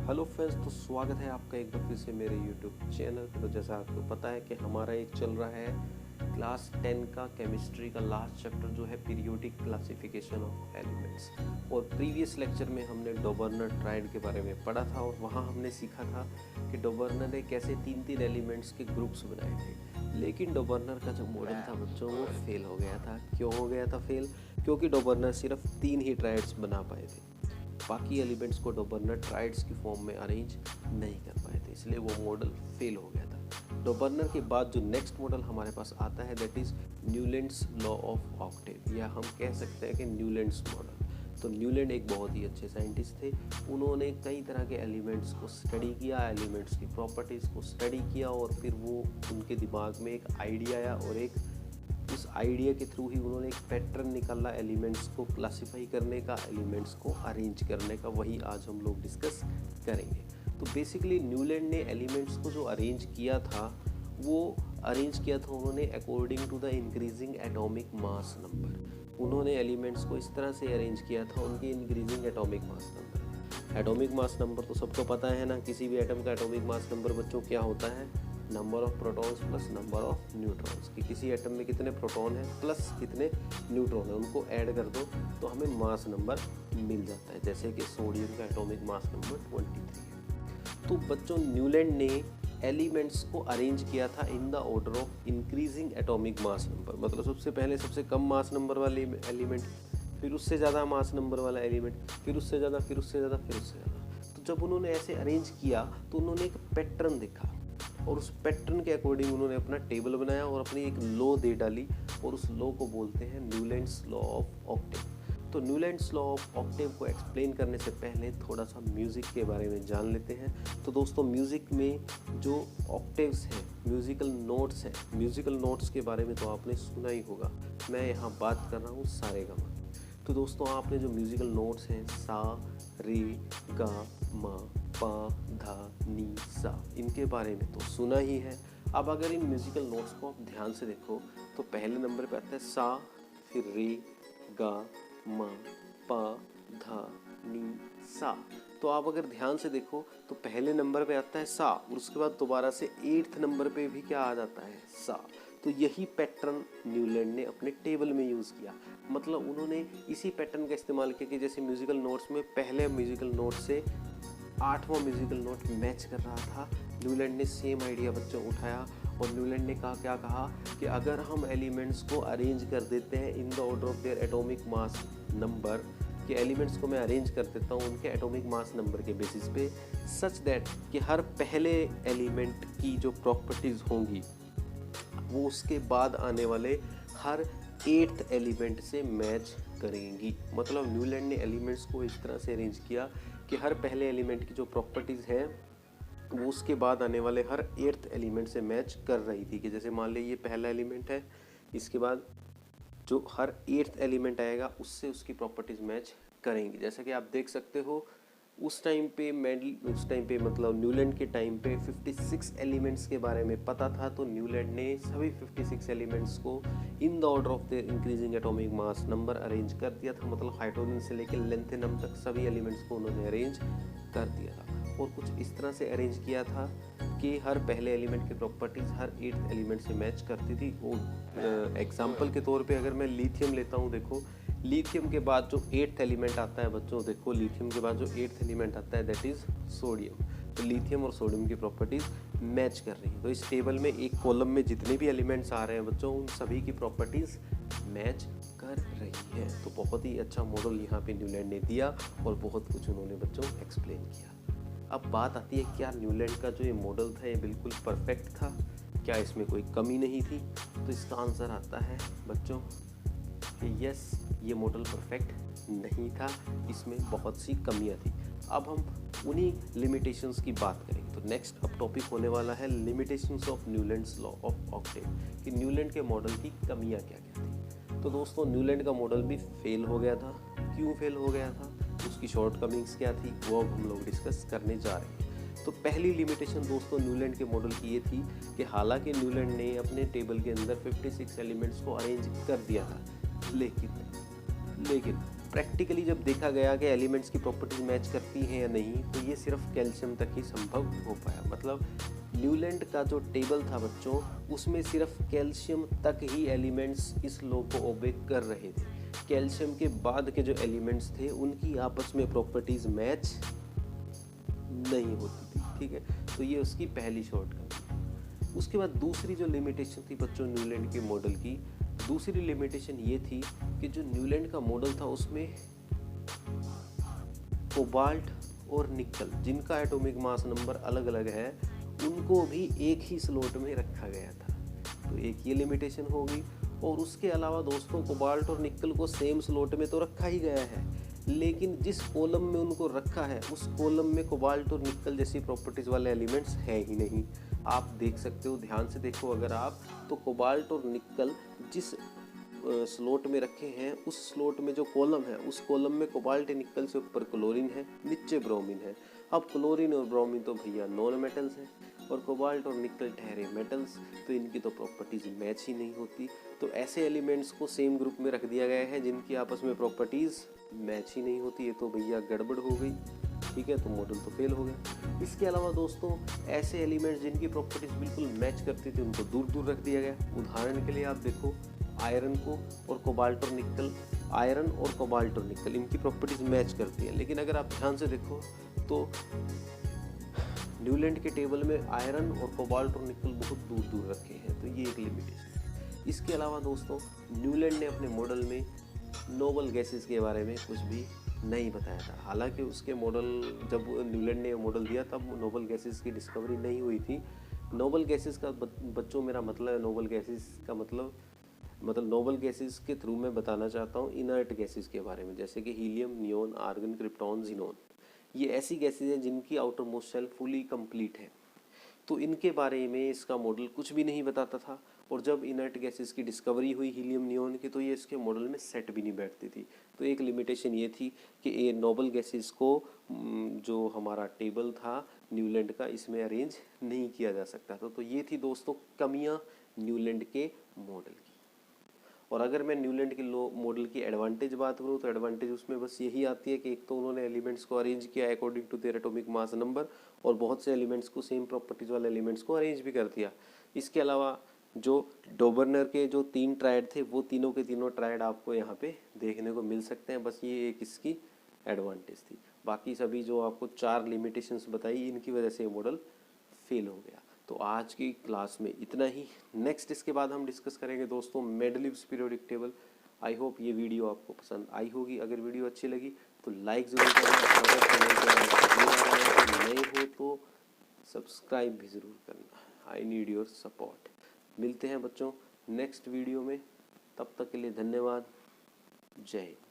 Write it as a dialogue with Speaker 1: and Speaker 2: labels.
Speaker 1: Hello friends, तो स्वागत है आपका एक बार फिर से मेरे यूट्यूब चैनल पे। तो जैसा आपको पता है कि हमारा ये चल रहा है क्लास 10 का केमिस्ट्री का लास्ट चैप्टर जो है पीरियोडिक क्लासिफिकेशन ऑफ एलिमेंट्स। और प्रीवियस लेक्चर में हमने डॉबर्नर ट्रायड के बारे में पढ़ा था और वहाँ हमने सीखा था कि डॉबर्नर ने कैसे तीन एलिमेंट्स के ग्रुप्स बनाए थे। लेकिन डॉबर्नर का जो मॉडल था बच्चों वो फेल हो गया था। क्यों हो गया था फेल? क्योंकि डॉबर्नर सिर्फ 3 ही ट्रायड्स बना पाए थे, बाकी एलिमेंट्स को डॉबर्नर ट्रायड्स की फॉर्म में अरेंज नहीं कर पाए थे, इसलिए वो मॉडल फेल हो गया था। डॉबर्नर के बाद जो नेक्स्ट मॉडल हमारे पास आता है that is Newlands law of Octave, या हम कह सकते हैं कि न्यूलैंड्स मॉडल। तो न्यूलैंड एक बहुत ही अच्छे साइंटिस्ट थे। उन्होंने कई तरह के एलिमेंट्स को स्टडी किया, एलिमेंट्स की प्रॉपर्टीज़ को स्टडी किया, और फिर वो उनके दिमाग में एक आइडिया आया और उस आइडिया के थ्रू ही उन्होंने एक पैटर्न निकाला एलिमेंट्स को क्लासिफाई करने का, एलिमेंट्स को अरेंज करने का। वही आज हम लोग डिस्कस करेंगे। तो बेसिकली न्यूलैंड ने एलिमेंट्स को जो अरेंज किया था वो अरेंज किया था उन्होंने according to the increasing atomic mass number. उन्होंने एलिमेंट्स को इस तरह से अरेंज किया था उनके increasing atomic mass number. Atomic mass number तो सबको पता है ना, किसी भी एटम का एटॉमिक मास नंबर बच्चों क्या होता है? Number of protons plus number of neutrons. कि किसी एटम में कितने प्रोटॉन हैं प्लस कितने न्यूट्रॉन हैं, उनको ऐड कर दो तो हमें मास नंबर मिल जाता है। जैसे कि सोडियम का एटॉमिक मास नंबर 23 है। तो बच्चों न्यूलैंड ने एलिमेंट्स को अरेंज किया था in the order of increasing atomic mass number. मतलब सबसे पहले सबसे कम मास नंबर वाले एलिमेंट, फिर उससे ज़्यादा मास नंबर वाला एलिमेंट, फिर उससे ज़्यादा, फिर उससे ज़्यादा, फिर उससे ज़्यादा। तो जब उन्होंने ऐसे अरेंज किया तो उन्होंने एक पैटर्न देखा और उस पैटर्न के अकॉर्डिंग उन्होंने अपना टेबल बनाया और अपनी एक लॉ दे डाली, और उस लॉ को बोलते हैं न्यूलैंड्स लॉ ऑफ ऑक्टेव। तो न्यूलैंड्स लॉ ऑफ ऑक्टेव को एक्सप्लेन करने से पहले थोड़ा सा म्यूज़िक के बारे में जान लेते हैं। तो दोस्तों म्यूज़िक में जो ऑक्टेव्स हैं, म्यूज़िकल नोट्स हैं, म्यूज़िकल नोट्स के बारे में तो आपने सुना ही होगा। मैं यहाँ बात कर रहा हूँ सारेगामा। तो दोस्तों आपने जो म्यूज़िकल नोट्स हैं सा, रे, गा, मा, पा, धा, नी, सा, इनके बारे में तो सुना ही है। अब अगर इन म्यूजिकल नोट्स को आप ध्यान से देखो तो पहले नंबर पे आता है सा, फिर रे, गा, मा, पा, धा, नी, सा। तो आप अगर ध्यान से देखो तो पहले नंबर पे आता है सा और उसके बाद दोबारा से 8th नंबर पे भी क्या आ जाता है? सा। तो यही पैटर्न न्यूलैंड ने अपने टेबल में यूज़ किया। मतलब उन्होंने इसी पैटर्न का इस्तेमाल किया कि जैसे म्यूजिकल नोट्स में पहले म्यूजिकल नोट से 8वां म्यूजिकल नोट मैच कर रहा था। न्यूलैंड ने सेम आइडिया बच्चों उठाया और न्यूलैंड ने क्या कहा कि अगर हम एलिमेंट्स को अरेंज कर देते हैं in the order of their atomic mass number, कि एलिमेंट्स को मैं अरेंज कर देता हूँ उनके एटॉमिक मास नंबर के बेसिस पे, सच दैट कि हर पहले एलिमेंट की जो प्रॉपर्टीज़ होंगी वो उसके बाद आने वाले हर 8th एलिमेंट से मैच करेंगी। मतलब न्यूलैंड ने एलिमेंट्स को इस तरह से अरेंज किया कि हर पहले एलिमेंट की जो प्रॉपर्टीज़ है वो उसके बाद आने वाले हर 8th एलिमेंट से मैच कर रही थी। कि जैसे मान लीजिए ये पहला एलिमेंट है, इसके बाद जो हर 8th एलिमेंट आएगा उससे उसकी प्रॉपर्टीज़ मैच करेंगी। जैसा कि आप देख सकते हो उस टाइम पे मतलब न्यूलैंड के टाइम पे 56 एलिमेंट्स के बारे में पता था। तो न्यूलैंड ने सभी 56 एलिमेंट्स को in the order of the increasing atomic mass number arrange कर दिया था। मतलब हाइड्रोजन से लेकर लेंथेनम तक सभी एलिमेंट्स को उन्होंने अरेंज कर दिया था। और कुछ इस तरह से अरेंज किया था कि हर पहले एलिमेंट की प्रॉपर्टीज़ हर 8th एलिमेंट से मैच करती थी। और एग्जाम्पल के तौर पे अगर मैं लिथियम लेता हूँ, देखो लिथियम के बाद जो 8th एलिमेंट आता है बच्चों, देखो लिथियम के बाद जो 8th एलिमेंट आता है दैट इज़ सोडियम। तो लिथियम और सोडियम की प्रॉपर्टीज़ मैच कर रही है। तो इस टेबल में एक कॉलम में जितने भी एलिमेंट्स आ रहे हैं बच्चों उन सभी की प्रॉपर्टीज़ मैच कर रही है। तो बहुत ही अच्छा मॉडल यहाँ पे न्यूलैंड ने दिया और बहुत कुछ उन्होंने बच्चों एक्सप्लेन किया। अब बात आती है क्या न्यूलैंड का जो ये मॉडल था ये बिल्कुल परफेक्ट था, क्या इसमें कोई कमी नहीं थी? तो इसका आंसर आता है बच्चों कि यस, ये मॉडल परफेक्ट नहीं था, इसमें बहुत सी कमियां थी। अब हम उन्हीं लिमिटेशंस की बात करेंगे। तो नेक्स्ट अब टॉपिक होने वाला है limitations of Newlands law of Octave, कि न्यूलैंड के मॉडल की कमियां क्या क्या थी। तो दोस्तों न्यूलैंड का मॉडल भी फेल हो गया था। क्यों फेल हो गया था, उसकी शॉर्टकमिंग्स क्या थी, वो अब हम लोग डिस्कस करने जा रहे हैं। तो पहली लिमिटेशन दोस्तों न्यूलैंड के मॉडल की ये थी कि हालांकि न्यूलैंड ने अपने टेबल के अंदर 56 एलिमेंट्स को अरेंज कर दिया था, लेकिन प्रैक्टिकली जब देखा गया कि एलिमेंट्स की प्रॉपर्टीज मैच करती हैं या नहीं, तो ये सिर्फ कैल्शियम तक ही संभव हो पाया। मतलब न्यूलैंड का जो टेबल था बच्चों, उसमें सिर्फ कैल्शियम तक ही एलिमेंट्स इस लॉ को ओबे कर रहे थे। कैल्शियम के बाद के जो एलिमेंट्स थे उनकी आपस में प्रॉपर्टीज मैच नहीं होती थी, ठीक है। तो ये उसकी पहली शॉर्टकट। उसके बाद दूसरी जो लिमिटेशन थी बच्चों न्यूलैंड के मॉडल की, दूसरी लिमिटेशन ये थी कि जो न्यूलैंड का मॉडल था उसमें कोबाल्ट और निकल, जिनका एटॉमिक मास नंबर अलग अलग है, उनको भी एक ही स्लॉट में रखा गया था। तो एक ये लिमिटेशन होगी। और उसके अलावा दोस्तों कोबाल्ट और निकल को सेम स्लॉट में तो रखा ही गया है, लेकिन जिस कॉलम में उनको रखा है उस कॉलम में कोबाल्ट और निकल जैसी प्रॉपर्टीज वाले एलिमेंट्स हैं ही नहीं। आप देख सकते हो, ध्यान से देखो अगर आप, तो कोबाल्ट और निकल जिस स्लॉट में रखे हैं उस स्लॉट में जो कॉलम है उस कॉलम में कोबाल्ट निकल से ऊपर क्लोरीन है, नीचे ब्रोमीन है। अब क्लोरीन और ब्रोमीन तो भैया नॉन मेटल्स हैं और कोबाल्ट और निकल ठहरे मेटल्स, तो इनकी तो प्रॉपर्टीज मैच ही नहीं होती। तो ऐसे एलिमेंट्स को सेम ग्रुप में रख दिया गया है जिनकी आपस में प्रॉपर्टीज मैच ही नहीं होती। ये तो भैया गड़बड़ हो गई, ठीक है, तो मॉडल तो फेल हो गया। इसके अलावा दोस्तों ऐसे एलिमेंट्स जिनकी प्रॉपर्टीज बिल्कुल मैच करती थी उनको दूर दूर रख दिया गया। उदाहरण के लिए आप देखो आयरन को और कोबाल्ट और निकल, आयरन और कोबाल्ट और निकल इनकी प्रॉपर्टीज मैच करती है, लेकिन अगर आप ध्यान से देखो तो न्यूलैंड के टेबल में आयरन और कोबाल्ट और निकल बहुत दूर दूर रखे हैं, तो ये एक लिमिटेशन है। इसके अलावा दोस्तों न्यूलैंड ने अपने मॉडल में नोबल गैसेस के बारे में कुछ भी नहीं बताया था। हालांकि उसके मॉडल, जब न्यूलैंड ने मॉडल दिया तब नोबल गैसेस की डिस्कवरी नहीं हुई थी। नोबल गैसेस का बच्चों मेरा मतलब है, नोबल गैसेस का मतलब नोबल गैसेस के थ्रू मैं बताना चाहता हूँ इनर्ट गैसेस के बारे में, जैसे कि helium, neon, argon, krypton, xenon. ये ऐसी गैसेस हैं जिनकी outermost shell fully complete है। तो इनके बारे में इसका मॉडल कुछ भी नहीं बताता था। और जब इनर्ट गैसेस की डिस्कवरी हुई हीलियम, नियोन की, तो ये इसके मॉडल में सेट भी नहीं बैठती थी। तो एक लिमिटेशन ये थी कि ये नोबल गैसेस को जो हमारा टेबल था न्यूलैंड का, इसमें अरेंज नहीं किया जा सकता था। तो ये थी दोस्तों कमियां न्यूलैंड के मॉडल की। और अगर मैं न्यूलैंड के लो मॉडल की एडवांटेज बात करूँ तो एडवांटेज उसमें बस यही आती है कि एक तो उन्होंने एलिमेंट्स को अरेंज किया according to their atomic mass number, और बहुत से एलिमेंट्स को, सेम प्रॉपर्टीज वाले एलिमेंट्स को अरेंज भी कर दिया। इसके अलावा जो डोबर्नर के जो 3 ट्रायड थे वो तीनों के तीनों ट्रायड आपको यहाँ पे देखने को मिल सकते हैं। बस ये एक इसकी एडवांटेज थी। बाकी सभी जो आपको 4 लिमिटेशंस बताई इनकी वजह से ये मॉडल फेल हो गया। तो आज की क्लास में इतना ही। नेक्स्ट इसके बाद हम डिस्कस करेंगे दोस्तों Mendeleev's periodic table. I hope ये वीडियो आपको पसंद आई होगी। अगर वीडियो अच्छी लगी तो लाइक ज़रूर करना, अगर चैनल नए हो तो सब्सक्राइब भी ज़रूर करना। I need your support. मिलते हैं बच्चों नेक्स्ट वीडियो में, तब तक के लिए धन्यवाद। जय हिंद।